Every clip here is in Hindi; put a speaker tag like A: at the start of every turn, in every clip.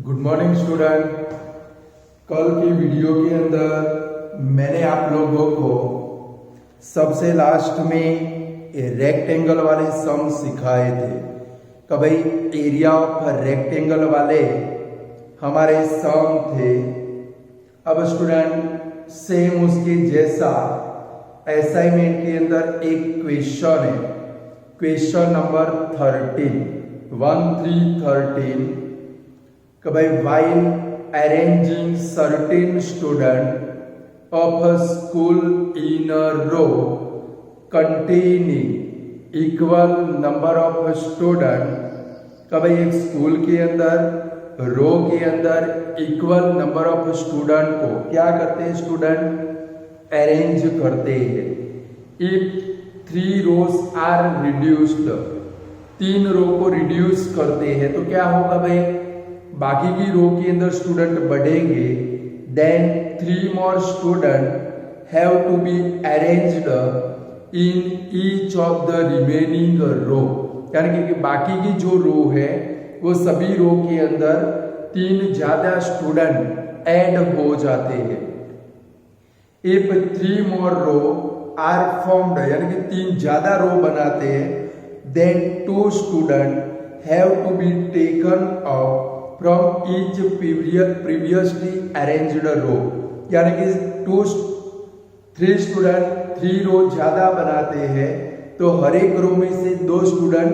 A: Good morning student. कल की वीडियो के अंदर मैंने आप लोगों को सबसे लास्ट में रेक्टेंगल वाले सम सिखाए थे कि भाई एरिया ऑफ रेक्टेंगल वाले हमारे सम थे। अब स्टूडेंट सेम उसके जैसा असाइनमेंट के अंदर एक क्वेश्चन है, question number 13 while arranging certain student of a school in a row containing equal number of student, भाई एक स्कूल के अंदर रो के अंदर इक्वल नंबर ऑफ स्टूडेंट को क्या करते हैं स्टूडेंट अरेंज करते हैं। इफ 3 रोज आर रिड्यूस्ड, 3 रो को रिड्यूस करते हैं तो क्या होगा भाई, बाकी की रो के अंदर स्टूडेंट बढ़ेंगे। Then 3 more student have to be arranged in each of the remaining row, यानी कि बाकी की जो रो है वो सभी रो के अंदर 3 ज्यादा स्टूडेंट ऐड हो जाते हैं। If 3 more row are formed, यानी कि 3 ज्यादा रो बनाते हैं, then 2 student have to be taken off from each previously arranged row, यानी कि 3 स्टूडेंट 3 रो ज्यादा बनाते हैं तो हर एक रो में से 2 स्टूडेंट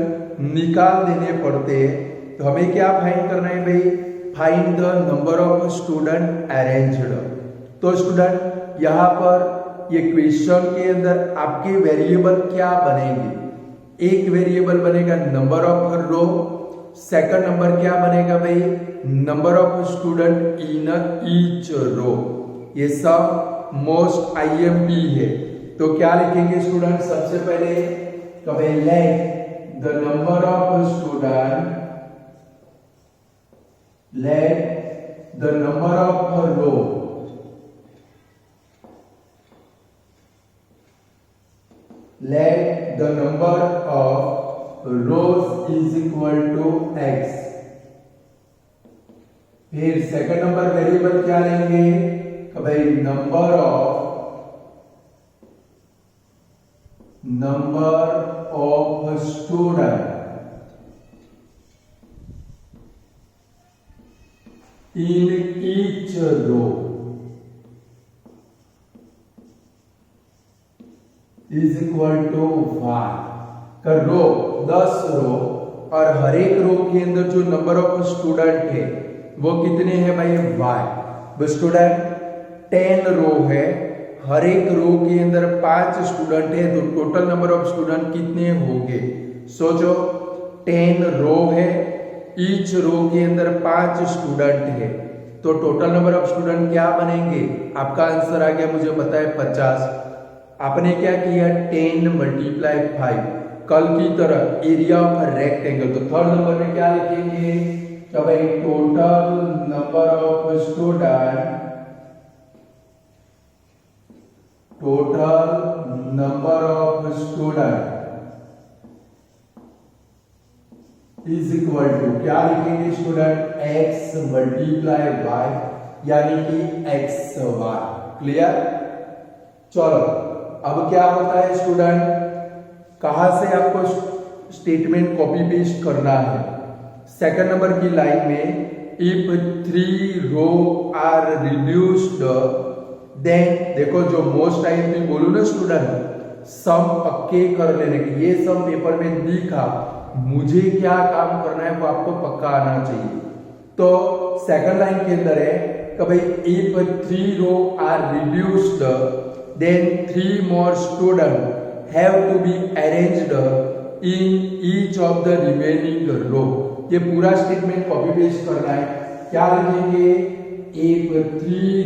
A: निकाल देने पड़ते हैं। तो हमें क्या फाइंड करना है भाई, find the number of student arranged. तो स्टूडेंट यहाँ पर ये क्वेश्चन के अंदर आपके वेरिएबल क्या बनेंगे, एक वेरिएबल बनेगा number of row, second number क्या बनेगा भाई, number of student in each row. ये सब मोस्ट आईएमपी है। तो क्या लिखेंगे स्टूडेंट, सबसे पहले कभी let the number of student, let the number of row, let the number of rows is equal to x। फिर सेकंड नंबर वेरिएबल क्या लेंगे कि भाई number of student in each row is equal to y। कर रो 10 रो और हर एक रो के अंदर जो नंबर ऑफ स्टूडेंट है वो कितने हैं भाई y। स्टूडेंट 10 रो है, हर एक रो के अंदर 5 स्टूडेंट है, तो टोटल नंबर ऑफ स्टूडेंट कितने होंगे। सोचो 10 रो है, ईच रो के अंदर 5 स्टूडेंट है, तो टोटल नंबर ऑफ स्टूडेंट क्या बनेंगे। आपका आंसर आ गया, मुझे पता है 50। आपने क्या किया 10 × 5, कल की तरह एरिया ऑफ रेक्टेंगल। तो थर्ड नंबर में क्या लिखेंगे तो भाई total number of student, total number of student is equal to क्या लिखेंगे स्टूडेंट, x × y, यानी कि xy। क्लियर। चलो अब क्या होता है स्टूडेंट, कहां से आपको स्टेटमेंट कॉपी पेस्ट करना है। सेकंड नंबर की लाइन में if 3 row are reduced, then देखो जो मोस्ट आईएमपी बोलू ना स्टूडेंट, सम पक्के कर लेने की। ये सम पेपर में दिखा, मुझे क्या काम करना है वो आपको पक्का आना चाहिए। तो सेकंड लाइन के अंदर है कि भाई if 3 row are reduced, then 3 more students have to be arranged in each of the remaining row। ये पूरा स्टेटमेंट कॉपी पेस्ट करना है। क्या लिखेंगे, if 3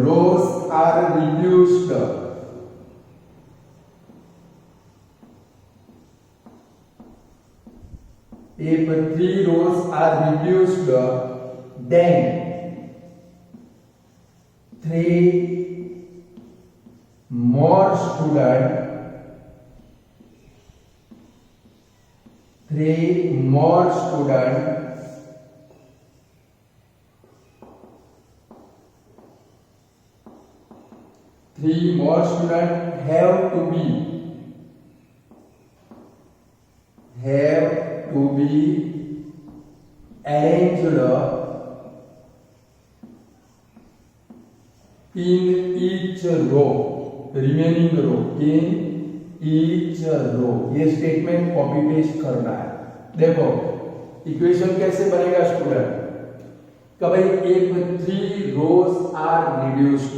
A: rows are reduced, if 3 rows are reduced, then 3 more students 3 more students have to be arranged in each row, remaining row, in each row. ये स्टेटमेंट कॉपी पेस्ट करना है। देखो इक्वेशन कैसे बनेगा स्टूडेंट, कभी एक 3 रोज आर रिड्यूस्ड,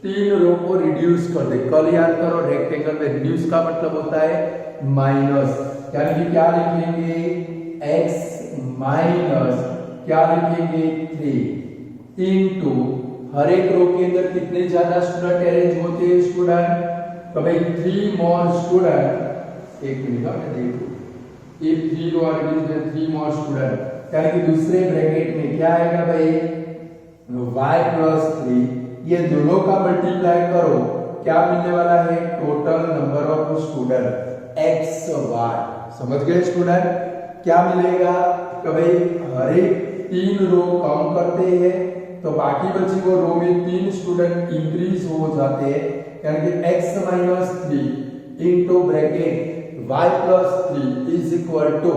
A: 3 रो को रिड्यूस कर दे। कल याद करो रेक्टेंगल में रिड्यूस का मतलब होता है माइनस, यानी कि क्या लिखेंगे x माइनस क्या लिखेंगे 3 इनटू हर एक रो के अंदर कितने ज्यादा स्टूडेंट अरेंज होते हैं स्टूडेंट, तो भाई 3 मोर स्टूडेंट, एक मिनट मैं देखूं, ये 3 रो आर में 3 मोर स्टूडेंट, यानी कि दूसरे ब्रैकेट में क्या आएगा भाई y प्लस 3, ये दोनों का मल्टीप्लाई करो, क्या मिलने वाला है total number of student xy। समझ गए स्टूडेंट, क्या मिलेगा कि भाई हर एक 3 रो कम करते हैं तो बाकी बची वो रो में 3 स्टूडेंट इंक्रीज हो जाते हैं, यानी कि x minus 3 into bracket y plus 3 is equal to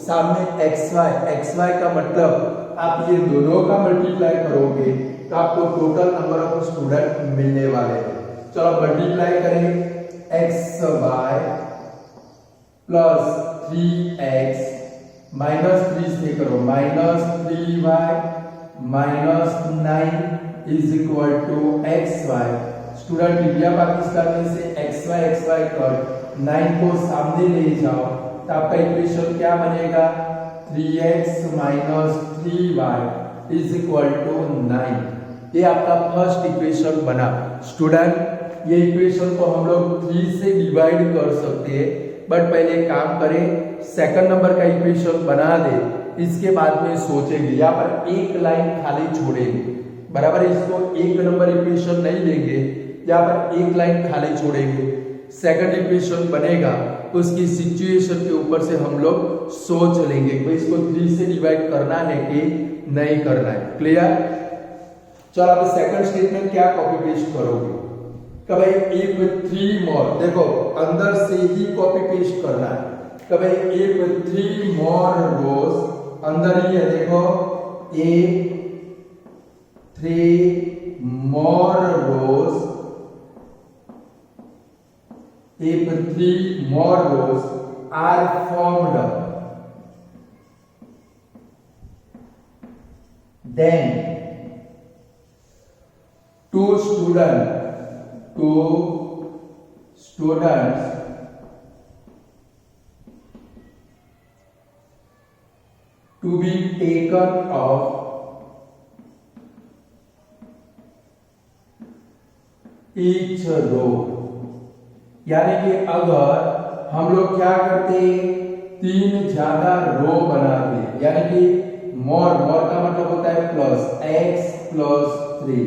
A: सामने xy का मतलब आप ये दोनों का मल्टीप्लाई करोगे तो आपको टोटल नंबर ऑफ स्टूडेंट मिलने वाले हैं। चलो मल्टीप्लाई करें xy प्लस 3x माइनस 3 से करो minus 3y minus 9 is equal to xy। Student India Pakistan में से xy कर 9 को सामने ले जाओ तो आपका इक्वेशन क्या बनेगा 3x minus 3y is equal to 9। ये आपका फर्स्ट इक्वेशन बना स्टूडेंट। ये इक्वेशन को हम लोग 3 से डिवाइड कर सकते हैं, बट पहले काम करें सेकंड नंबर का इक्वेशन बना दे, इसके बाद में सोचेंगे। यहाँ पर एक लाइन खाली छोड़ेंगे, बराबर, इसको एक नंबर इक्वेशन नहीं लेंगे, यहाँ पर एक लाइन खाली छोड़ेंगे, सेकंड इक्वेशन बनेगा, उसकी सिचुएशन के ऊपर से हम लोग सोच लेंगे कि इसको 3 से डिवाइड करना है कि नहीं करना है। क्लियर? चलो अब सेकंड स्टेटमेंट क्या कॉपी पेस्ट करोगे, कभी एक 3 मोर, देखो अंदर से ही कॉपी पेस्ट करना है, कभी एक 3 मोर रोज अंदर ही है, देखो एक 3 मोर रोज, if 3 more rows are formed, then 2 students to be taken off each row। यानी कि अगर हम लोग क्या करते 3 ज्यादा रो बनाते, यानी कि मोर का मतलब होता है प्लस x प्लस 3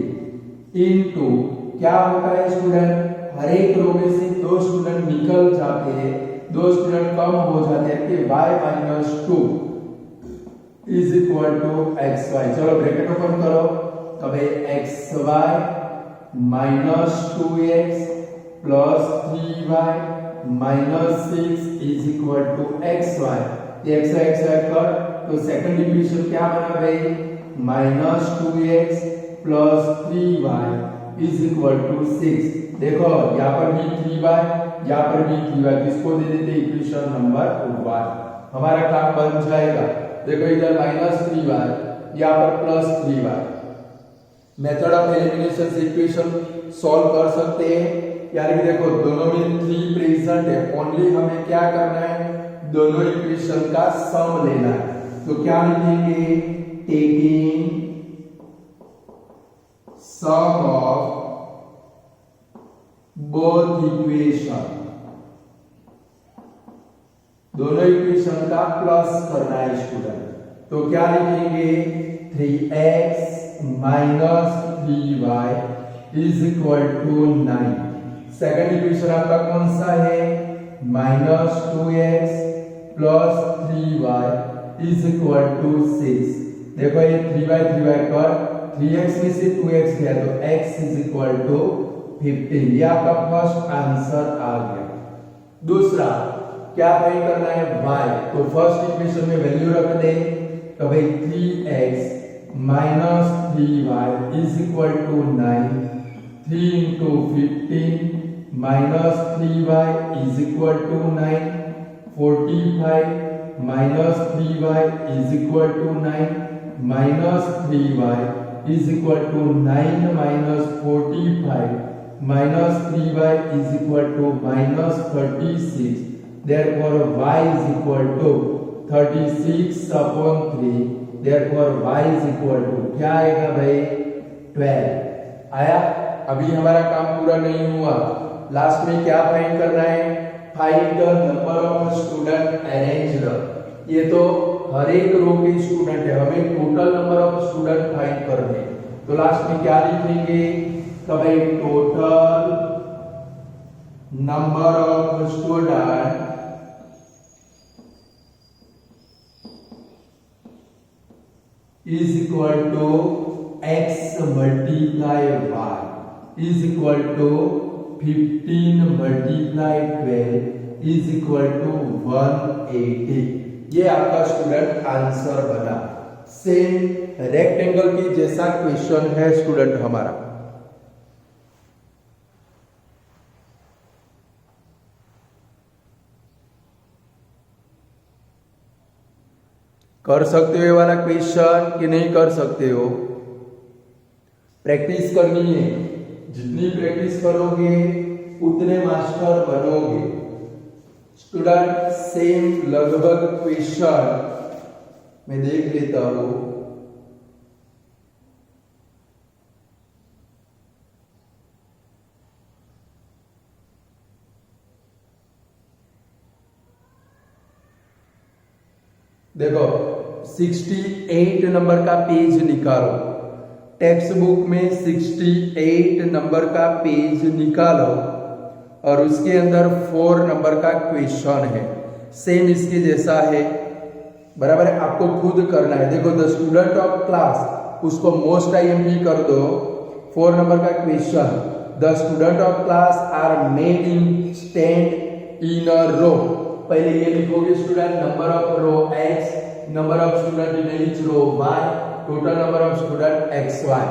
A: इनटू क्या होता है स्टूडेंट, हर एक रो में से 2 स्टूडेंट निकल जाते हैं, 2 स्टूडेंट कम हो जाते हैं कि y minus 2 is equal to xy। चलो ब्रैकेट ओपन करो, तब xy minus 2x plus 3y minus 6 is equal to xy। ये xy कर तो सेकंड इक्वेशन क्या बना भाई minus 2x plus 3y is equal to 6। देखो यहाँ पर भी 3y, यहाँ पर भी 3y, किसको दे देते इक्वेशन नंबर 1, हमारा काम बन जाएगा। देखो इधर माइनस 3y, यहाँ पर plus 3y। Method of elimination से इक्वेशन सॉल्व कर सकते हैं, यानी कि देखो दोनों में 3 प्रेजेंट है, ओनली हमें क्या करना है दोनों इक्वेशन का सम लेना है। तो क्या लिखेंगे taking sum of both equation, दोनों इक्वेशन का प्लस करना है स्टूडेंट। तो क्या लिखेंगे 3x minus 3y is equal to 9। Second equation आपका कौन सा है minus 2x plus 3y is equal to 6। देखो ये 3y कर 3x में से 2x गया तो x इज इक्वल टू 15। ये आपका फर्स्ट आंसर आ गया। दूसरा क्या फाइंड करना है y, तो फर्स्ट इक्वेशन में वैल्यू रख दे तो भाई 3x minus 3y is equal to 9। 3 into 15 minus 3y is equal to 9. 45 minus 3y is equal to 9. Minus 3y is equal to 9 minus 45 minus 3y is equal to minus 36. Therefore y is equal to 36 upon 3. Therefore y is equal to क्या आएगा भाई 12 आया। अभी हमारा काम पूरा नहीं हुआ, लास्ट में क्या फाइंड करना है, find the number of student arranged. ये तो हर एक रो के स्टूडेंट है, हमें total number of student find करने। तो लास्ट में क्या लिखेंगे तो भाई total number of student is equal to x multiply y is equal to 15 multiply 12 is equal to 180। ये आपका स्टूडेंट आंसर बना। सेम रेक्टेंगल की जैसा क्वेश्चन है स्टूडेंट हमारा। कर सकते हो ये वाला क्वेश्चन कि नहीं कर सकते हो, प्रैक्टिस करनी है। जितनी प्रैक्टिस करोगे उतने मास्टर बनोगे। स्टूडेंट सेम लगभग क्वेश्चन मैं देख लेता हूं। देखो 68 नंबर का पेज निकालो, टेक्स्ट बुक में 68 नंबर का पेज निकालो और उसके अंदर 4 नंबर का क्वेश्चन है, सेम इसके जैसा है, बराबर है। आपको खुद करना है। देखो द स्टूडेंट ऑफ क्लास, उसको मोस्ट आईएमपी कर दो। 4 नंबर का question, the student of class are made in stand in a row. पहले ये लिखोगे student number of row x, number of student in each row y, total number of student X Y.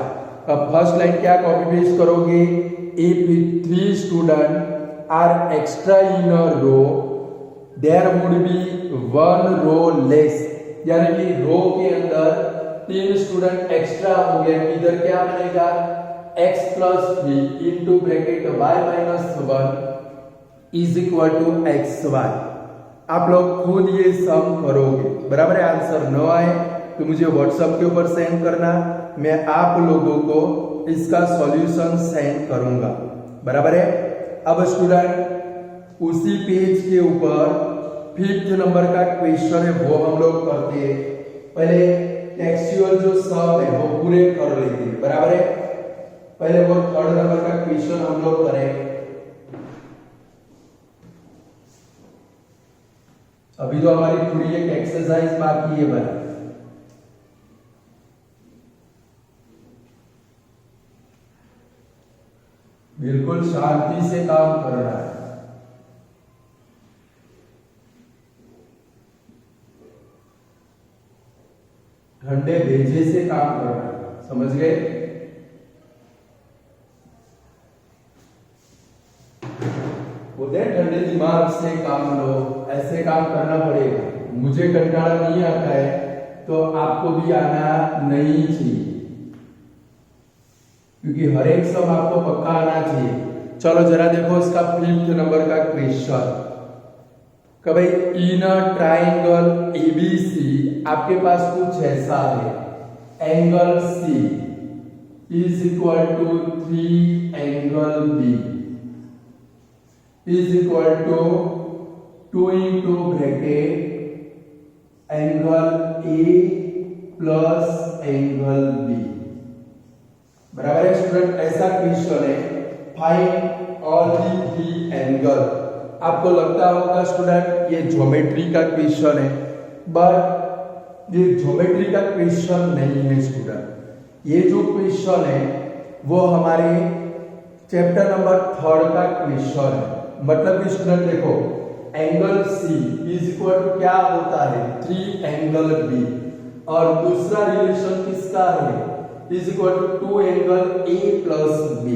A: अब फर्स्ट लाइन क्या कॉपी पेस्ट करोगे, if 3 student are extra in a row there would be 1 row less, यानी कि रो के अंदर 3 स्टूडेंट एक्स्ट्रा हो गए। इधर क्या बनेगा x plus 3 into bracket y minus 1 is equal to X Y. आप लोग खुद ये सम करोगे, बराबर है। आंसर न आए तो मुझे व्हाट्सएप के ऊपर सेंड करना, मैं आप लोगों को इसका सॉल्यूशन सेंड करूंगा, बराबर है। अब स्टूडेंट उसी पेज के ऊपर 5th नंबर का क्वेश्चन है वो हम लोग करते हैं। पहले टेक्सचुअल जो सम है वो पूरे कर लेते हैं, बराबर है। पहले वो 3rd नंबर का क्वेश्चन हम लोग करें। अभी तो हमारी पूरी एक एक्सरसाइज बाकी है भाई। बिल्कुल शांति से काम करना है। ठंडे भेजे से काम करना है, समझ गए। बोलते हैं ठंडे दिमाग से काम लो, ऐसे काम करना पड़ेगा। मुझे कंटाला नहीं आता है तो आपको भी आना नहीं चाहिए, क्योंकि हर एक सब आपको पक्का आना चाहिए। चलो जरा देखो इसका 5th नंबर का क्वेश्चन। कि भाई इन अ ट्राइंगल एबीसी आपके पास कुछ ऐसा है, angle C is equal to 3 angle B is equal to 2 into bracket angle A plus angle B, बराबर है। स्टूडेंट ऐसा क्वेश्चन है, फाइंड ऑल दी 3 एंगल। आपको लगता होगा स्टूडेंट ये ज्योमेट्री का क्वेश्चन है, बट ये ज्योमेट्री का क्वेश्चन नहीं है स्टूडेंट। ये जो क्वेश्चन है वो हमारे चैप्टर नंबर 3 का क्वेश्चन है। मतलब कि स्टूडेंट देखो, angle C is equal to क्या होता है 3 एंगल B, और दूसरा रिलेशन किसका है is equal to 2 angle A plus B।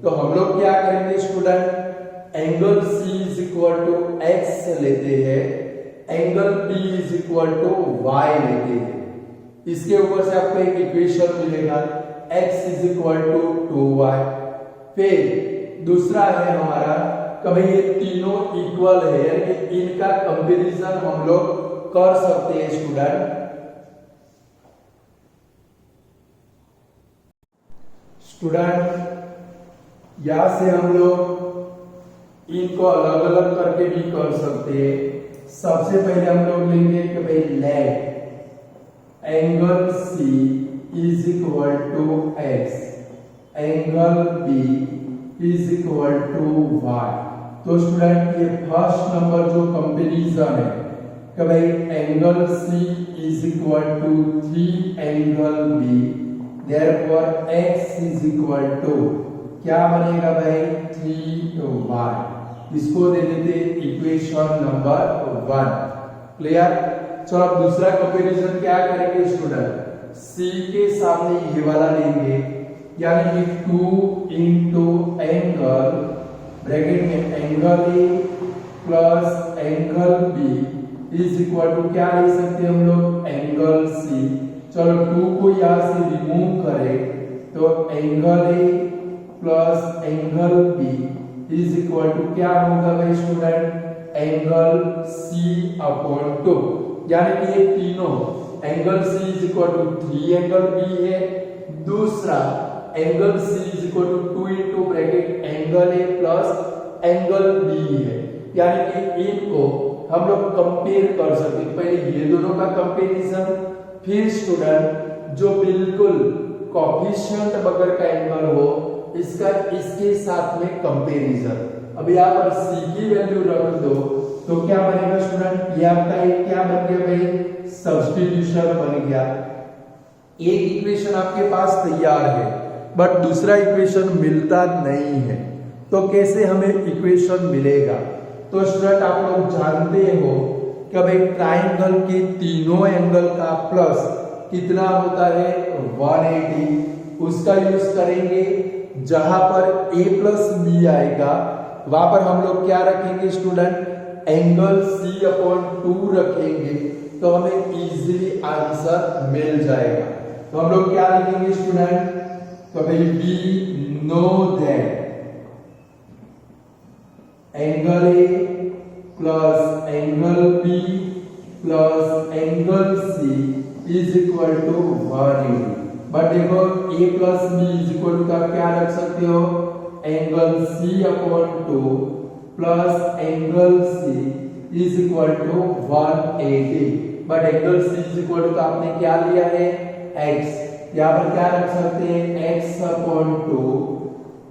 A: तो हम लोग क्या करेंगे student, angle C is equal to x लेते हैं, angle B is equal to y लेते हैं। इसके ऊपर से आपको एक इक्वेशन मिलेगा x is equal to 2y। फिर दूसरा है हमारा कभी ये तीनों इक्वल है, यानी कि इनका कंपैरिजन हम लोग कर सकते हैं स्टूडेंट। यहां से हम लोग इनको अलग अलग करके भी कर सकते हैं। सबसे पहले हम लोग लेंगे कि भाई let angle C is equal to x, angle B is equal to y। तो स्टूडेंट ये फर्स्ट नंबर जो कंपैरिजन है कि भाई angle C is equal to 3 angle B, therefore x is equal to क्या बनेगा भाई 3y। इसको दे देते इक्वेशन नंबर 1। क्लियर। चलो अब दूसरा कंपैरिजन क्या करेंगे स्टूडेंट, C के सामने ये वाला लेंगे, यानी कि 2 इंटू एंगल ब्रैकेट में angle A plus angle B is equal to क्या ले सकते हैं हम लोग एंगल C। चलो 2 को यहां से रिमूव करें तो angle A plus angle B is equal to क्या होगा भाई स्टूडेंट एंगल C/2। यानी कि ये तीनों angle C is equal to 3 angle B है, दूसरा angle C is equal to 2 into bracket angle A plus angle B है। यानी कि इनको हम लोग कंपेयर कर सकते हैं। पहले ये दोनों का कंपैरिजन, फिर स्टूडेंट जो बिल्कुल कोएफिशिएंट बगैर का एंगल हो इसका इसके साथ में कंपैरिजन। अब यहाँ पर C की वैल्यू रख दो तो क्या बनेगा स्टूडेंट, ये आपका एक क्या बन गया भाई सब्स्टिट्यूशन बन गया। एक इक्वेशन आपके पास तैयार है बट दूसरा इक्वेशन मिलता नहीं है, तो कैसे हमें इक्वेशन मिलेगा। तो स्टूडेंट आप लोग जानते हो कि भाई ट्राइंगल के तीनों एंगल का प्लस कितना होता है 180। उसका यूज करेंगे, जहां पर A प्लस B आएगा वहां पर हम लोग क्या रखेंगे स्टूडेंट एंगल C/2 रखेंगे, तो हमें इजीली आंसर मिल जाएगा। तो हम लोग क्या लिखेंगे स्टूडेंट, तो भाई we know that angle A plus angle B plus angle C is equal to 180। But देखो A plus B is equal to आप क्या रख सकते हो angle C/2 plus angle C is equal to 180। But angle C is equal to आपने क्या लिया है x, यहाँ पर क्या रख सकते हैं x/2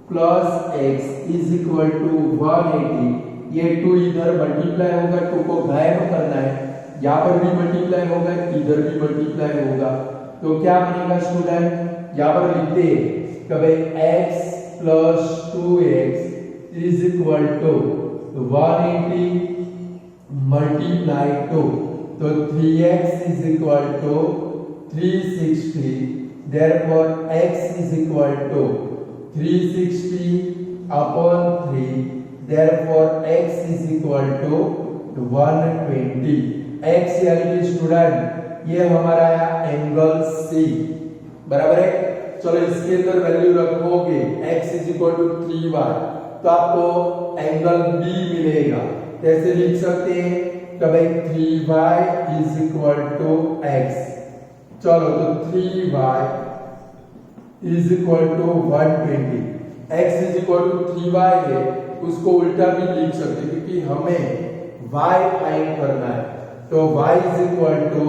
A: plus x is equal to 180। ये 2 इधर मल्टीप्लाई होगा, 2 को गायब करना है, यहाँ पर भी मल्टीप्लाई होगा, इधर भी मल्टीप्लाई होगा, तो क्या बनेगा स्टूडेंट, यहाँ पर लिखते हैं कि भाई x plus 2x is equal to 180 multiply 2, तो 3x is equal to 360। therefore x is equal to 360 upon 3, therefore x is equal to 120। x यानी कि स्टूडेंट ये हमारा है एंगल C, बराबर है। चलो इसके अंदर वैल्यू रखोगे x is equal to 3y, तो आपको एंगल B मिलेगा। कैसे लिख सकते हैं कि भाई 3y is equal to x। चलो तो 3y is equal to 120, x is equal to 3y है, उसको उल्टा भी लिख सकते क्योंकि हमें y फाइंड करना है, तो y is equal to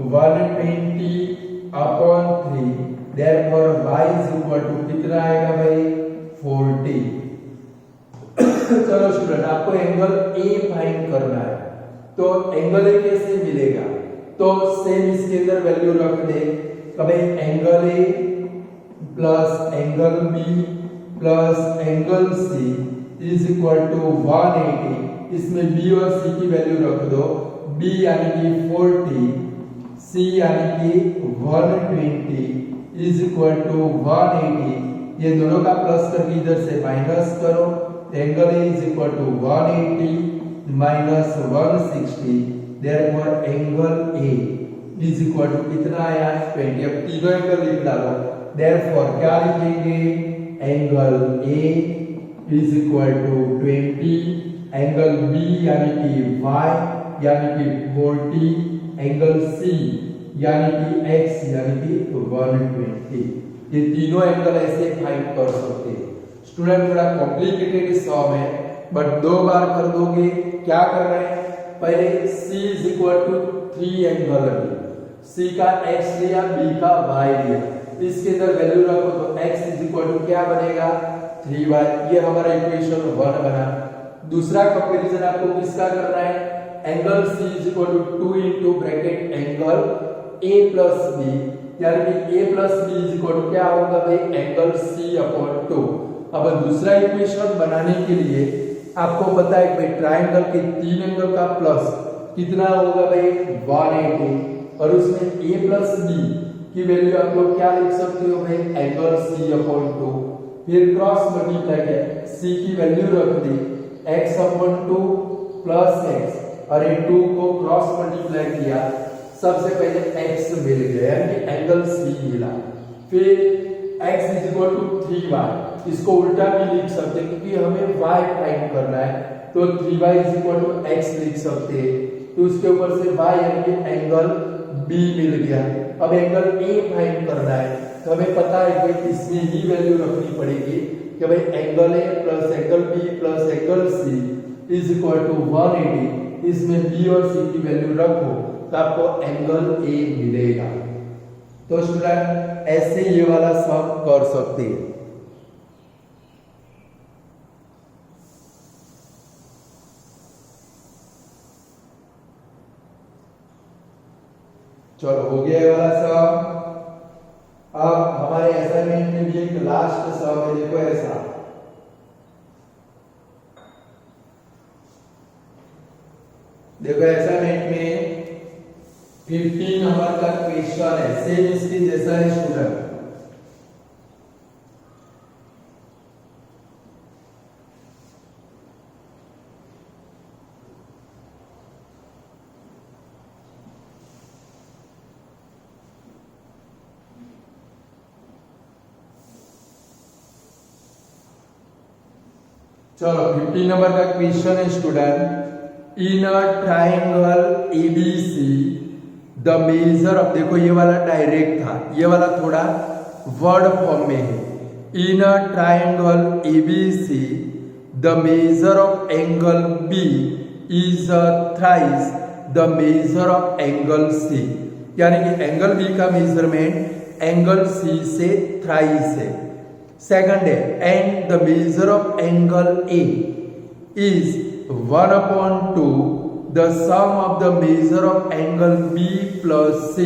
A: 120 upon 3, therefore y is equal to कितना आएगा भाई 40। चलो स्टूडेंट आपको एंगल ए फाइंड करना है, तो एंगल ए कैसे मिलेगा, तो सेम इसके अंदर वैल्यू रख दे। भाई angle A plus angle B plus angle C is equal to 180। इसमें बी और सी की वैल्यू रख दो, बी यानी कि 40, सी यानी कि 120 इज इक्वल टू 180। ये दोनों का प्लस करके इधर से माइनस करो, angle A is equal to 180 minus 160, therefore angle A is equal to कितना आया 20। अब तीनों एंगल लिख डालो, देयरफॉर क्या लिखेंगे, angle A is equal to 20, angle B यानी कि y यानी कि 40, एंगल सी यानी कि x यानी कि 120। ये तीनों एंगल ऐसे फाइंड कर सकते हैं। स्टूडेंट थोड़ा कॉम्प्लिकेटेड सम है, बट 2 बार कर दोगे। क्या करना है, पहले c is equal to 3 angle है, c का x लिया, b का y लिया, इसके अंदर वैल्यू रखो तो x इज इक्वल टू क्या बनेगा 3y। ये हमारा इक्वेशन 1 बना। दूसरा कंपैरिजन आपको किसका करना है, angle c is equal to 2 into bracket angle a plus b, यानी कि a plus b is equal to क्या होगा भाई, एंगल c अपॉन 2। अब दूसरा इक्वेशन बनाने के लिए आपको पता है भाई ट्रायंगल के 3 एंगल का प्लस कितना होगा भाई 180, और उसमें a प्लस b की वैल्यू आप लोग क्या लिख सकते हो भाई, एंगल c अपॉन 2। फिर क्रॉस मल्टीप्लाई किया, c की वैल्यू रख दी x अपॉन 2 प्लस x, और ये 2 को क्रॉस मल्टीप्लाई किया, सबसे पहले x मिल गया यानी एंगल c मिला। फिर x is equal to 3y, इसको उल्टा भी लिख सकते हैं क्योंकि हमें y फाइंड करना है, तो 3y is equal to x लिख सकते हैं। तो उसके ऊपर से y यानी कि एंगल b मिल गया। अब एंगल a फाइंड करना है, तो हमें पता है कि इसमें ही वैल्यू रखनी पड़ेगी कि भाई angle a plus angle b plus angle c is equal to 180। इसमें b और c की वैल्यू रखो तो आपको एंगल a मिलेगा। तो स्टूडेंट ऐसे ये वाला सम कर सकते हैं। चलो हो गया ये वाला सम। अब हमारे असाइनमेंट में भी एक लास्ट सम है, देखो ऐसा, देखो असाइनमेंट में 15 नंबर का क्वेश्चन है, सेम इसके जैसा है स्टूडेंट। चलो 15 नंबर का क्वेश्चन है student, in a triangle ABC the measure of, देखो ये वाला डायरेक्ट था, ये वाला थोड़ा वर्ड फॉर्म में है। In a triangle ABC the measure of angle B is thrice the measure of angle C, यानी कि एंगल बी का मेजरमेंट एंगल सी से थ्राइस है। सेकंड है, and the measure of angle A is 1/2 the sum of the measure of angle B plus C,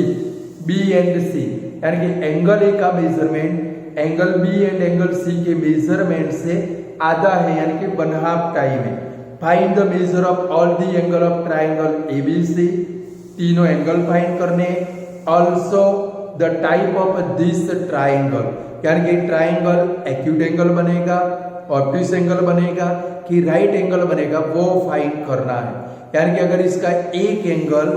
A: B and C, यानी कि एंगल ए का measurement angle B and angle C के मेजरमेंट से आधा है, यानी कि 1/2 टाइम है। Find the measure of all the angle of triangle ABC, तीनों एंगल फाइंड करने। Also the type of this triangle, यानी कि ट्राइंगल एक्यूट एंगल बनेगा, ऑब्ट्यूस एंगल बनेगा कि राइट एंगल बनेगा, वो फाइंड करना है। यानी कि अगर इसका एक एंगल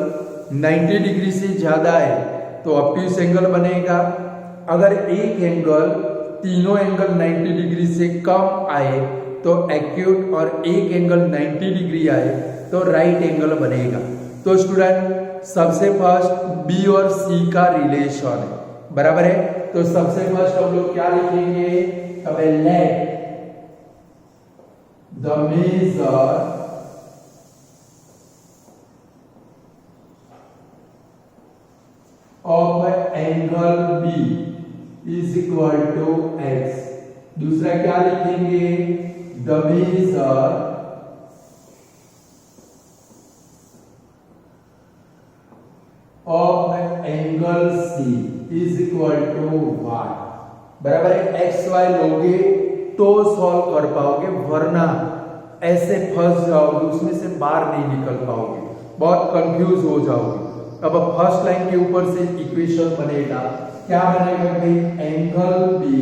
A: 90 डिग्री से ज्यादा है तो ऑब्ट्यूस एंगल बनेगा, अगर एक एंगल, तीनों एंगल 90 डिग्री से कम आए तो एक्यूट, और एक एंगल 90 डिग्री आए तो राइट एंगल बनेगा। तो स्टूडेंट सबसे फर्स्ट बी और सी का रिलेशन है, बराबर है। तो सबसे फर्स्ट हम लोग क्या लिखेंगे, let the measure of angle B is equal to X. दूसरा क्या लिखेंगे, the measure of angle C is equal to Y. बराबर है, एक्स वाई लोगे तो सॉल्व कर पाओगे, वरना ऐसे फंस जाओगे, उसमें से बाहर नहीं निकल पाओगे, बहुत कंफ्यूज हो जाओगे। अब फर्स्ट लाइन के ऊपर से इक्वेशन बनेगा, क्या बनेगा भाई, angle B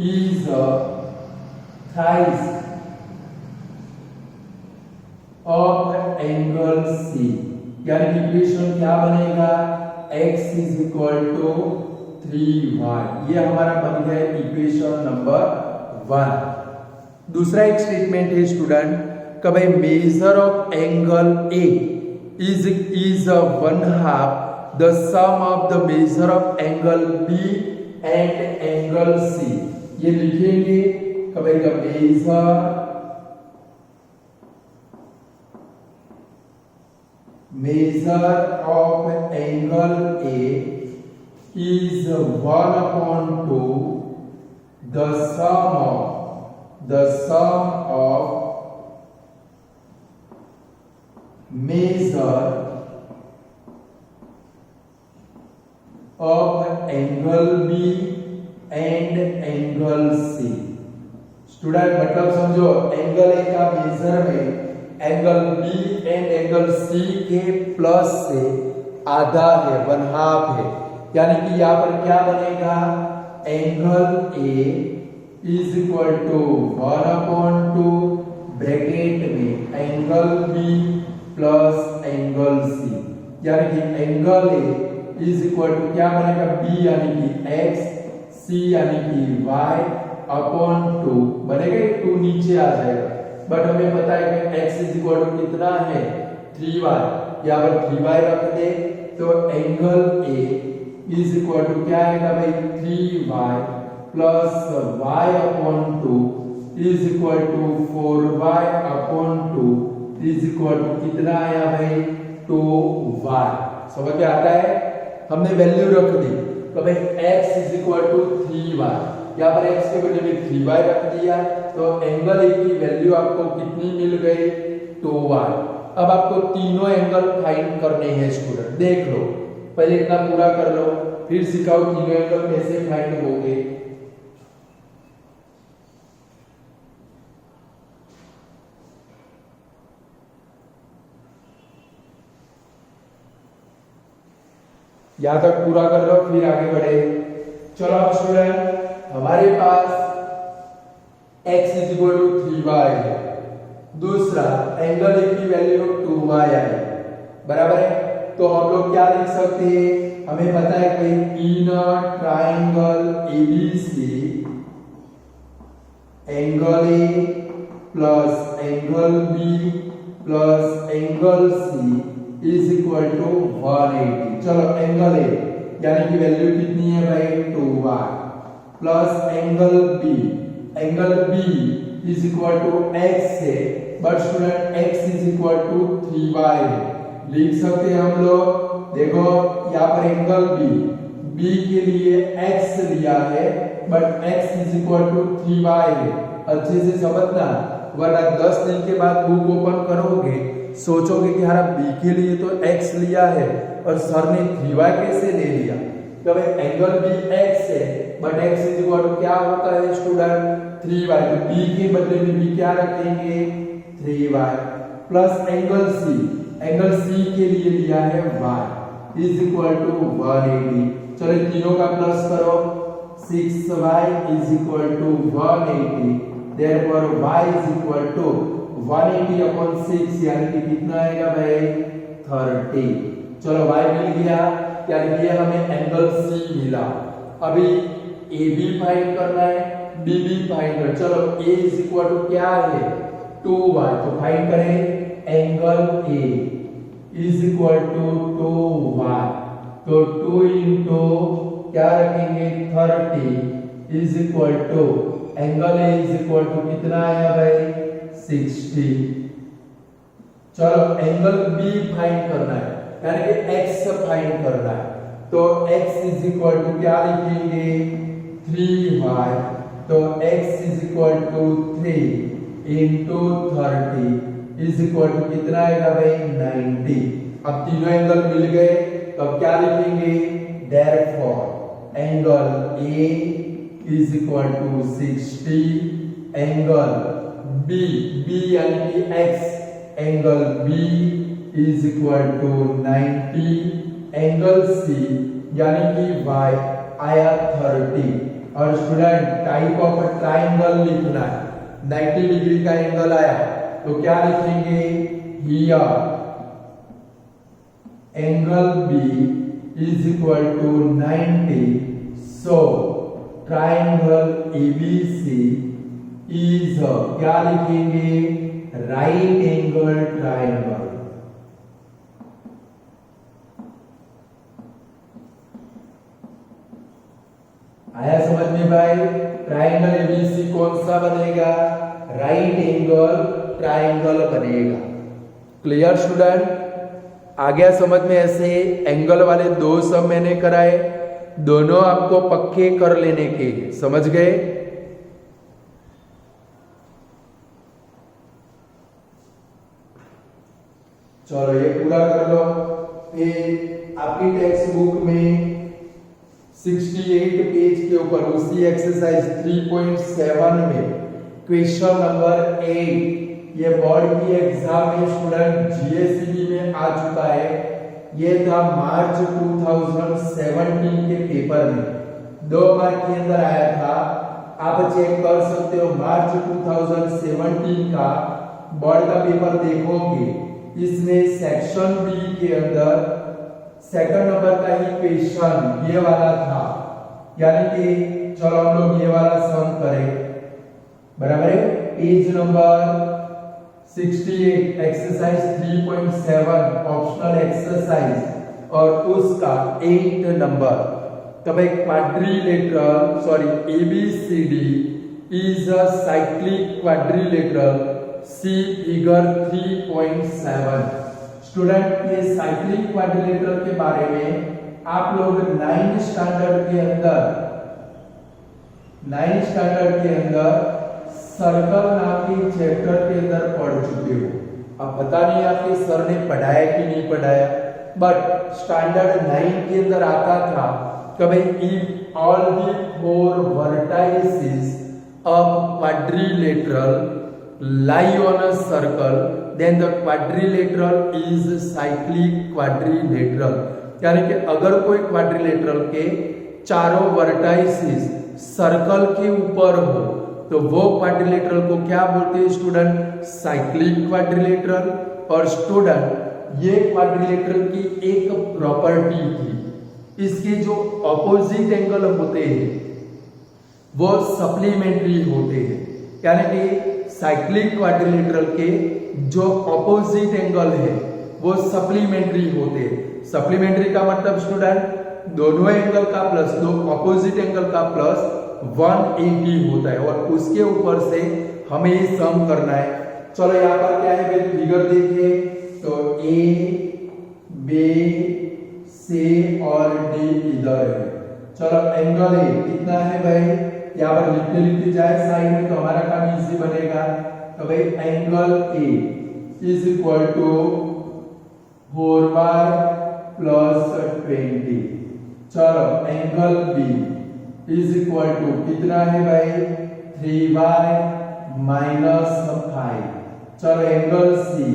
A: is thrice of angle C, यानी इक्वेशन क्या बनेगा, x is equal to 3y। ये हमारा बन गया इक्वेशन नंबर 1। दूसरा एक स्टेटमेंट है स्टूडेंट, कि भाई major of angle A is 1/2 the sum of the measure of angle B and angle C। ये लिखेंगे कि भाई the measure of angle A is 1/2 the sum of measure of angle B and angle C। Student मतलब समझो, एंगल ए का मेजर में angle B and angle C के प्लस से आधा है, 1/2 है, यानी कि यहाँ पर क्या बनेगा, angle A is equal to 1/2 bracket में angle B plus angle C, यानी कि angle A is equal to क्या बनेगा, B यानी कि x, C यानी कि y अपॉन 2 बनेगा, 2 नीचे आ जाएगा, बट हमें पता है कि x इज इक्वल टू कितना है, 3y, यहाँ पर 3y रख दे तो angle A is equal to क्या आएगा भाई, 3y plus y upon 2 is equal to 4y upon 2 is equal to कितना आया भाई, 2y। समझ में आता है, हमने वैल्यू रख दी, तो भाई x is equal to 3y, यहाँ पर x के बदले में 3y रख दिया, तो एंगल ए की वैल्यू आपको कितनी मिल गई, 2y। अब आपको तीनों एंगल फाइंड करने हैं स्टूडेंट, देख लो, पहले इतना पूरा कर लो, फिर सिखाओ तीनों एंगल कैसे फाइंड होंगे। यहां तक पूरा कर लो, फिर आगे बढ़े। चलो अब स्टूडेंट, हमारे पास x is equal to 3y है, दूसरा एंगल ए की वैल्यू 2y है, बराबर है, तो हम लोग क्या लिख सकते हैं, हमें पता है कि in triangle ABC angle A plus angle B plus angle C is equal to 180। चलो एंगल ए यानी कि वैल्यू कितनी है भाई, 2y plus angle B is equal to x है, but student x is equal to 3y है, लिख सकते हैं हम लोग। देखो यहाँ पर एंगल B के लिए x लिया है, but x is equal to 3y है, अच्छे से समझना, वरना 10 दिन के बाद बुक ओपन करोगे सोचोगे कि यार B के लिए तो x लिया है और सर ने 3y कैसे ले लिया, तो भाई एंगल B x है, but x is equal to क्या होता है स्टूडेंट, 3y, तो B के बदले में भी क्या रखेंगे, 3y प्लस एंगल C के लिए लिया है y इज इक्वल टू 180। चलो तीनों का प्लस करो, 6y is equal to 180, therefore y is equal to 180 upon 6 यानी कि कितना आएगा भाई, 30। चलो y मिल गया, यानी कि हमें एंगल C मिला। अभी AB फाइंड करना है, BB फाइंड कर, चलो A इज इक्वल टू क्या है, 2y, तो फाइंड करें angle A is equal to 2y, तो 2 इंटू क्या रखेंगे, 30 is equal to angle A is equal to कितना आया भाई, 60। चलो एंगल B फाइंड करना है, यानी कि x फाइंड करना है, तो x इज इक्वल टू क्या लिखेंगे, 3y, तो x is equal to 3 into 30 is equal to कितना आएगा भाई, 90। अब तीनों एंगल मिल गए, तो अब क्या लिखेंगे, therefore angle A is equal to 60, angle B, B यानी कि X, angle B is equal to 90, angle C यानी कि वाई आया 30। और स्टूडेंट टाइप ऑफ ट्राइंगल लिखना है, 90 डिग्री का एंगल आया तो क्या लिखेंगे, here angle B is equal to 90, so triangle ABC is क्या लिखेंगे, राइट एंगल ट्राइंगल। आया समझ में भाई, ट्राइंगल एबीसी कौन सा बनेगा, राइट एंगल ट्राइंगल बनेगा। क्लियर स्टूडेंट, आ गया समझ में। ऐसे एंगल वाले दो सम मैंने कराए, दोनों आपको पक्के कर लेने के, समझ गए। चलो ये पूरा कर लो। फिर आपकी टेक्स्ट बुक में 68 पेज के ऊपर उसी एक्सरसाइज 3.7 में क्वेश्चन नंबर 8, ये बोर्ड की एग्जाम में स्टूडेंट जीएससीबी में आ चुका है। ये था मार्च 2017 के पेपर में, 2 मार्क के अंदर आया था। आप चेक कर सकते हो, मार्च 2017 का बोर्ड का पेपर देखोगे, इसमें सेक्शन बी के अंदर सेकंड नंबर का ही क्वेश्चन ये वाला था, यानी कि चलो हम लोग ये वाला सम करें, बराबर है। Page number 68 exercise 3.7 optional exercise और उसका 8 नंबर। तब एक quadrilateral sorry ABCD is a cyclic quadrilateral, see figure 3.7। Student, ये साइक्लिक क्वाड्रिलेटरल के बारे में आप लोग 9th स्टैंडर्ड के अंदर सर्कल नाम के चैप्टर के अंदर पढ़ चुके हो। अब पता नहीं आपके सर ने पढ़ाया कि नहीं पढ़ाया, बट स्टैंडर्ड 9 के अंदर आता था कभी if all the 4 vertices of quadrilateral lie on a circle then the quadrilateral is cyclic quadrilateral। यानी कि अगर कोई क्वाड्रिलेटरल के चारों वर्टाइसिस सर्कल के ऊपर हो तो वो क्वाड्रिलेटरल को क्या बोलते हैं स्टूडेंट, साइक्लिक क्वाड्रिलेटरल। और स्टूडेंट, ये क्वाड्रिलेटरल की एक प्रॉपर्टी थी, इसके जो ऑपोजिट एंगल होते हैं वो सप्लीमेंट्री होते हैं। यानी कि साइक्लिक क्वाड्रिलेटरल के जो ऑपोजिट एंगल है वो सप्लीमेंट्री होते हैं। सप्लीमेंट्री का मतलब स्टूडेंट दोनों एंगल का प्लस, दो ऑपोजिट एंगल का प्लस 180 होता है, और उसके ऊपर से हमें ये सम करना है। चलो यहाँ पर क्या है भाई, फिगर देखिए तो ए, बी, सी और डी इधर है। चलो एंगल ए कितना है भाई, यहाँ पर लिखते जाए साइड में तो हमारा काम इजी बनेगा। तो भाई angle A is equal to 4y plus 20। चलो angle B is equal to कितना है भाई, 3y माइनस 5। चलो angle C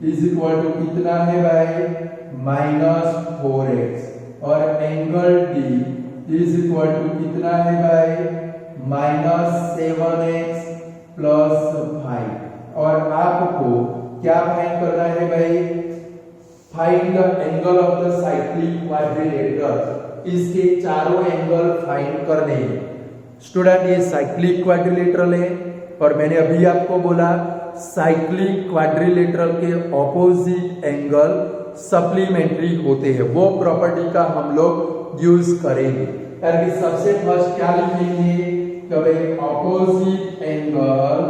A: is equal to कितना है भाई, माइनस 4x। और angle D is equal to कितना है भाई, माइनस 7x प्लस 5। और आपको क्या फाइंड करना है भाई, find the angle of the cyclic quadrilateral. इसके चारों एंगल फाइंड करने हैं। स्टूडेंट, ये साइक्लिक क्वाड्रिलेटरल है और मैंने अभी आपको बोला साइक्लिक क्वाड्रिलेटरल के ऑपोजिट एंगल सप्लीमेंट्री होते हैं। वो प्रॉपर्टी का हम लोग यूज करेंगे। यानी कि सबसे फर्स्ट क्या लिखेंगे, opposite angle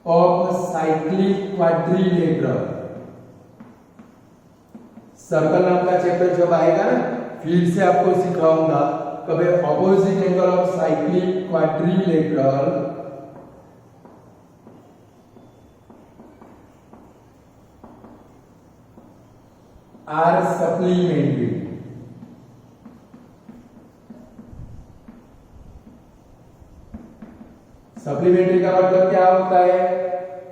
A: of cyclic quadrilateral. Circle नाम का चैप्टर जब आएगा ना, फिर से आपको सिखाऊंगा कभी opposite angle of cyclic quadrilateral are supplementary. Supplementary का मतलब क्या होता है?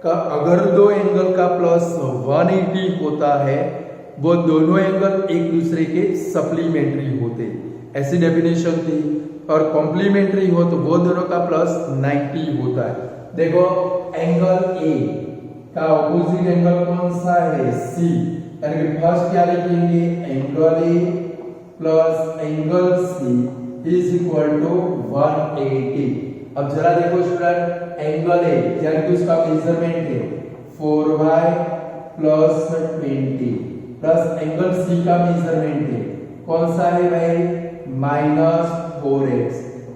A: अगर दो एंगल का प्लस 180 होता है, वो दोनों एंगल एक दूसरे के सप्लीमेंट्री होते, ऐसी डेफिनेशन थी। और कॉम्प्लीमेंट्री हो तो वो दोनों का प्लस 90 होता है। देखो एंगल ए का ऑपोजिट एंगल कौन सा है? सी। यानी कि फर्स्ट क्या लिखेंगे? Angle A plus angle C is equal to 180। अब जरा देखो स्टूडेंट, एंगल ए यानी कि उसका मेजरमेंट है 4y प्लस 20 प्लस एंगल सी का मेजरमेंट है कौन सा है भाई? -4x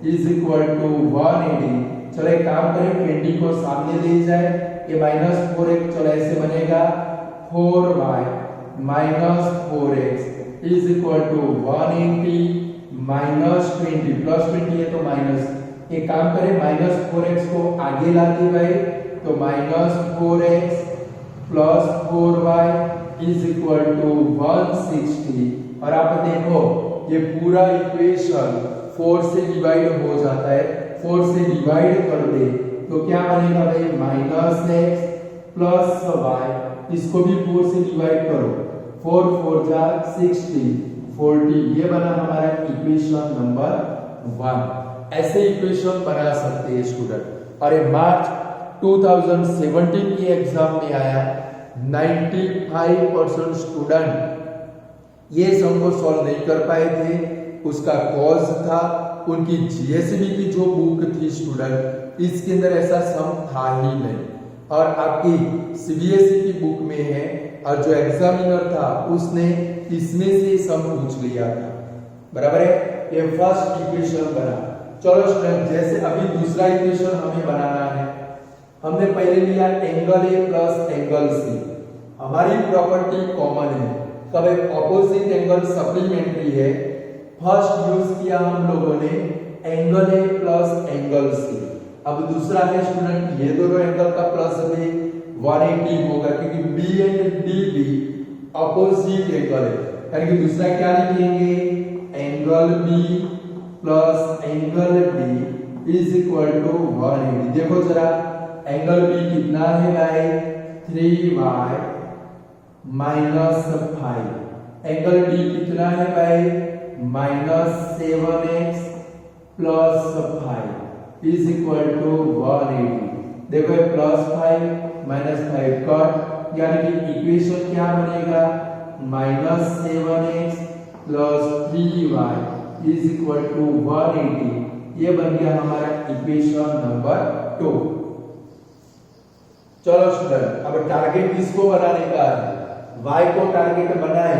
A: is equal to 180। चलो एक काम करें, 20 को सामने ले जाए, ये -4x, चलो ऐसे बनेगा 4y minus 4x is equal to 180 minus 20 plus 20 है तो माइनस, एक काम करें -4x को आगे ला दे भाई, तो -4x plus 4y is equal to 160। और आप देखो ये पूरा इक्वेशन 4 से डिवाइड हो जाता है, 4 से डिवाइड कर दे तो क्या बनेगा भाई? -x प्लस y, इसको भी 4 से डिवाइड करो, 4 4 जा 60 40, ये बना हमारा इक्वेशन नंबर 1। ऐसे इक्वेशन बना सकते हैं स्टूडेंट। और ये मार्च 2017 के एग्जाम में आया, 95% स्टूडेंट ये सम को सॉल्व नहीं कर पाए थे। उसका कॉज था उनकी जीएसबी की जो बुक थी स्टूडेंट, इसके अंदर ऐसा सम था ही नहीं, और आपकी सीबीएसई की बुक में है, और जो एग्जामिनर था उसने इसमें से सम पूछ लिया था। बराबर है, ये फर्स्ट इक्वेशन बना। चलो स्टूडेंट, जैसे अभी दूसरा इक्वेशन हमें बनाना है, हमने पहले लिया angle A plus angle C, हमारी प्रॉपर्टी कॉमन है, कब एक ऑपोजिट एंगल सप्लीमेंट्री है, फर्स्ट यूज किया हम लोगों ने angle A plus angle C. अब दूसरा है स्टूडेंट, ये दोनों एंगल का प्लस भी 180 होगा, क्योंकि बी एंड डी भी ऑपोजिट एंगल है, यानी कि दूसरा क्या लिखेंगे? Angle B plus angle D is equal to 180। देखो जरा एंगल बी कितना है भाई? 3y minus 5। एंगल डी कितना है भाई? -7x plus 5 is equal to 180। देखो +5 -5 कट, यानी कि इक्वेशन क्या बनेगा? -7x plus 3y is equal to 180। ये बन गया हमारा इक्वेशन नंबर 2। चलो स्टूडेंट, अब टारगेट किसको बनाने का है? y को टारगेट बनाए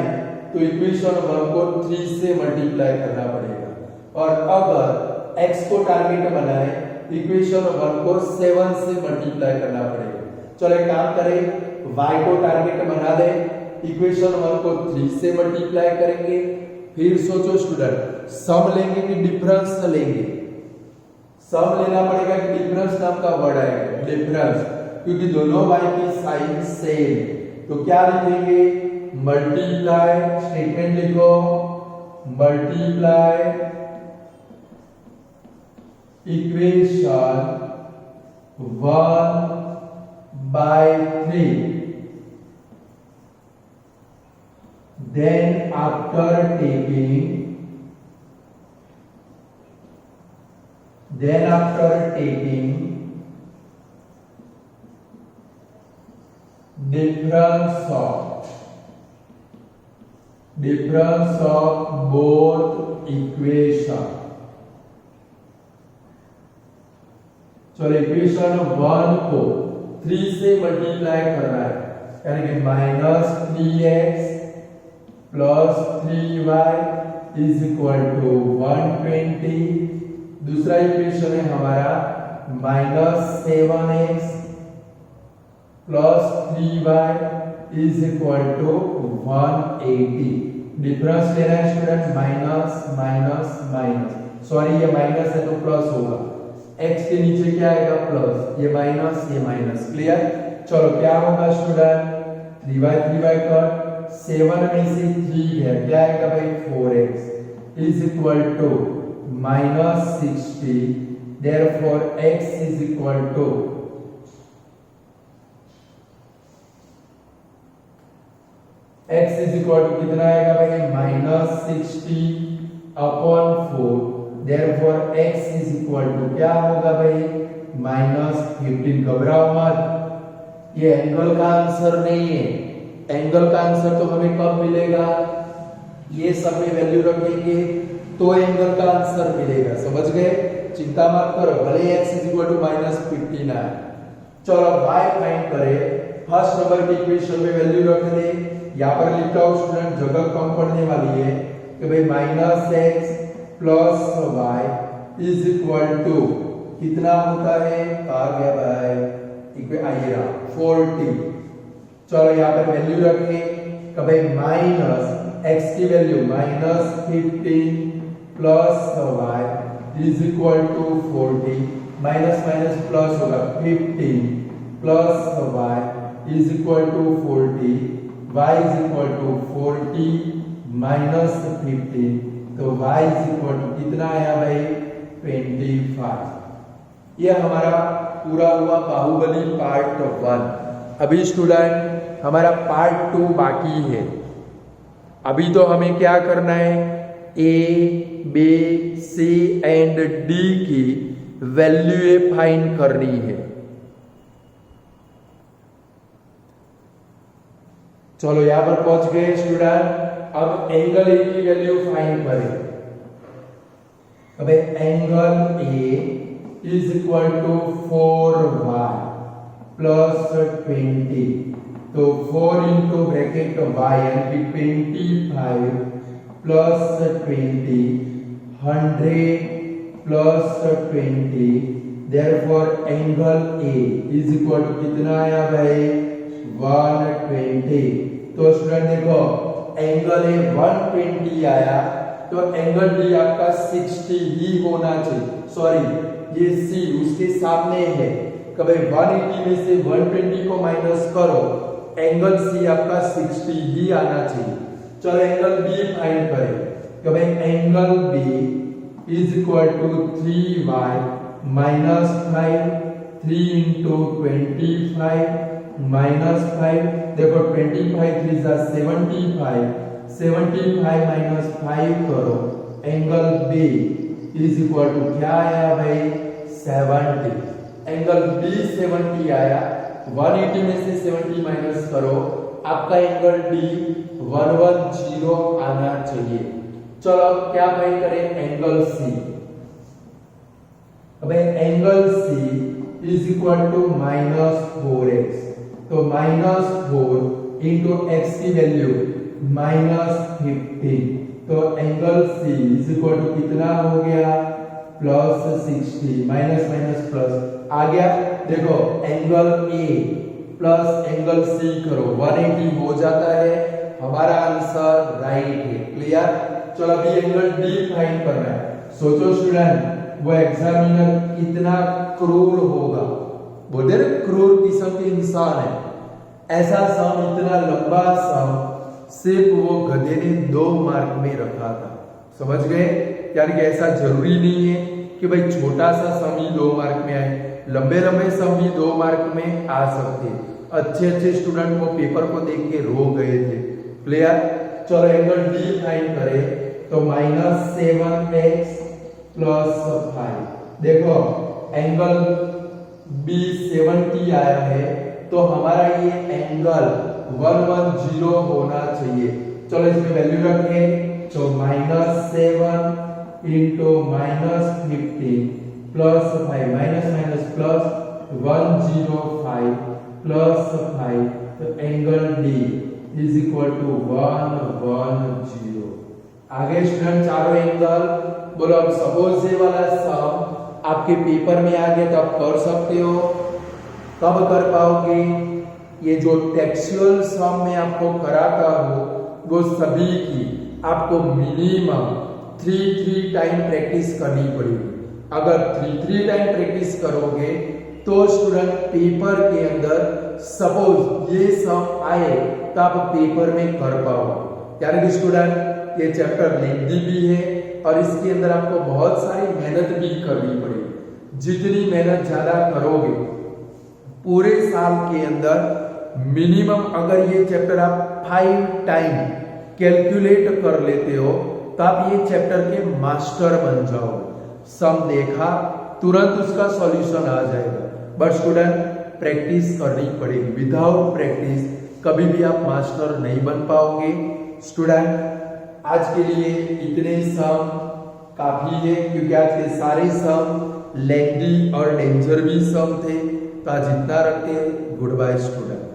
A: तो इक्वेशन 1 को 3 से मल्टीप्लाई करना पड़ेगा, और अगर x को टारगेट बनाए इक्वेशन 1 को 7 से मल्टीप्लाई करना पड़ेगा। चलो एक काम करें, y को टारगेट बना दे, इक्वेशन 1 को 3 से मल्टीप्लाई करेंगे, फिर सोचो स्टूडेंट सम लेंगे कि डिफरेंस लेंगे? सम लेना पड़ेगा कि डिफरेंस नाम का वर्ड आएगा? डिफरेंस, क्योंकि दोनों y की साइन सेम, तो क्या लिखेंगे? मल्टीप्लाई, स्टेटमेंट लिखो, multiply equation 1 by 3, then after taking difference of both equation, चलो इक्वेशन 1 को 3 से मल्टीप्लाई करना है, यानी कि -3x plus 3y is equal to 120। दूसरा इक्वेशन है हमारा -7x plus 3y is equal to 180। Difference लेना है student, minus minus minus, sorry ये माइनस है तो प्लस होगा, x के नीचे क्या आएगा? प्लस, ये माइनस ये माइनस, क्लियर? चलो क्या होगा स्टूडेंट? 3y कट, 7 में से 3 है, क्या आएगा भाई 4x is equal to -60, therefore x is equal to कितना आएगा भाई -60/4, therefore x is equal to क्या होगा भाई -15। घबराओ मत, ये एंगल का आंसर नहीं है, एंगल का आंसर तो हमें कब मिलेगा, ये सब में वैल्यू रखेंगे तो एंगल का आंसर मिलेगा, समझ गए, चिंता मत करो, भले x इज इक्वल टू -15 आए। चलो y फाइंड करें, फर्स्ट नंबर की इक्वेशन में वैल्यू रख दे, यहां पर लिखा हूं स्टूडेंट, जगह कम पड़ने वाली है कि भाई -x + y is equal to कितना होता है, आ गया भाई आइए 40। चलो यहाँ पर वैल्यू रखें कि भाई -x की value -15 + y is equal to 40, minus minus plus होगा 15 + y is equal to 40, y is equal to 40 - 15, तो y इज इक्वल टू कितना आया भाई 25। ये हमारा पूरा हुआ बाहुबली पार्ट 1। अभी स्टूडेंट हमारा पार्ट 2 बाकी है। अभी तो हमें क्या करना है, A B C and D की वैल्यू फाइंड करनी है। चलो यहां पर पहुंच गए स्टूडेंट। अब एंगल ए की वैल्यू फाइंड करें। अब angle A is equal to 4y + 20, तो 4 इंटू ब्रैकेट y यानी 25 + 20, 100 + 20, therefore angle A is equal to कितना आया भाई 120। तो स्टूडेंट देखो एंगल ए 120 आया, तो एंगल डी आपका 60 ही होना चाहिए, सॉरी ये सी उसके सामने है, कभी 180 में से 120 को माइनस करो, एंगल सी आपका 60 ही आना चाहिए। चलो एंगल बी फाइंड करें, कभी angle B is equal to 3y - 5, 3 into 25 - 5, देखो 25 3 जा 75, 75 - 5 करो, angle B is equal to क्या आया भाई 70। एंगल बी 70 आया, 180 में से 70 माइनस करो, आपका एंगल डी 110 आना चाहिए। चलो अब क्या फाइंड करें, एंगल सी। अब angle C is equal to -4x, तो -4 इंटू x की वैल्यू -15, तो angle C is equal to कितना हो गया +60, माइनस माइनस प्लस आ गया। देखो angle A plus angle C करो 180 हो जाता है, हमारा आंसर राइट है। क्लियर। चलो अभी एंगल डी फाइंड करना है। सोचो स्टूडेंट वो एग्जामिनर कितना क्रूर होगा, बोलते ना क्रूर किस्म के इंसान है, ऐसा सम इतना लंबा सम सिर्फ वो गधे ने 2 मार्क में रखा था, समझ गए। यानी कि ऐसा जरूरी नहीं है कि भाई छोटा सा सम ही 2 मार्क में आए, लंबे लंबे सम भी 2 मार्क में आ सकते। अच्छे अच्छे स्टूडेंट वो पेपर को देख के रो गए थे। क्लियर। चलो एंगल डी फाइंड करें, तो -7x + 5, देखो एंगल बी 70 आया है, तो हमारा ये एंगल 110 होना चाहिए। चलो इसमें वैल्यू रखें, तो -7 इंटू -15 + 5, माइनस माइनस प्लस 105 + 5, तो angle D is equal to 110। आगे स्टूडेंट चारों एंगल बोलो। अब सपोज ये वाला सम आपके पेपर में आ गया तो आप कर सकते हो। कब कर पाओगे, ये जो टेक्सचुअल सम में आपको कराता हो वो सभी की आपको मिनिमम 3 टाइम प्रैक्टिस करनी पड़ेगी। अगर 3 टाइम प्रैक्टिस करोगे तो स्टूडेंट पेपर के अंदर सपोज ये सम आए तो आप पेपर में कर पाओ। यानी कि स्टूडेंट ये चैप्टर लेंथी भी है और इसके अंदर आपको बहुत सारी मेहनत भी करनी पड़ेगी। जितनी मेहनत ज्यादा करोगे पूरे साल के अंदर मिनिमम अगर ये चैप्टर आप 5 टाइम कैलकुलेट कर लेते हो तो आप ये चैप्टर के मास्टर बन जाओगे। सम देखा तुरंत उसका सॉल्यूशन आ जाएगा, बट स्टूडेंट प्रैक्टिस करनी पड़ेगी। विदाउट प्रैक्टिस कभी भी आप मास्टर नहीं बन पाओगे। स्टूडेंट आज के लिए इतने सम काफी है, क्योंकि आज के सारे सम लेंथी और डेंजर भी सम थे। तो आज इतना रखते हैं। Good bye student.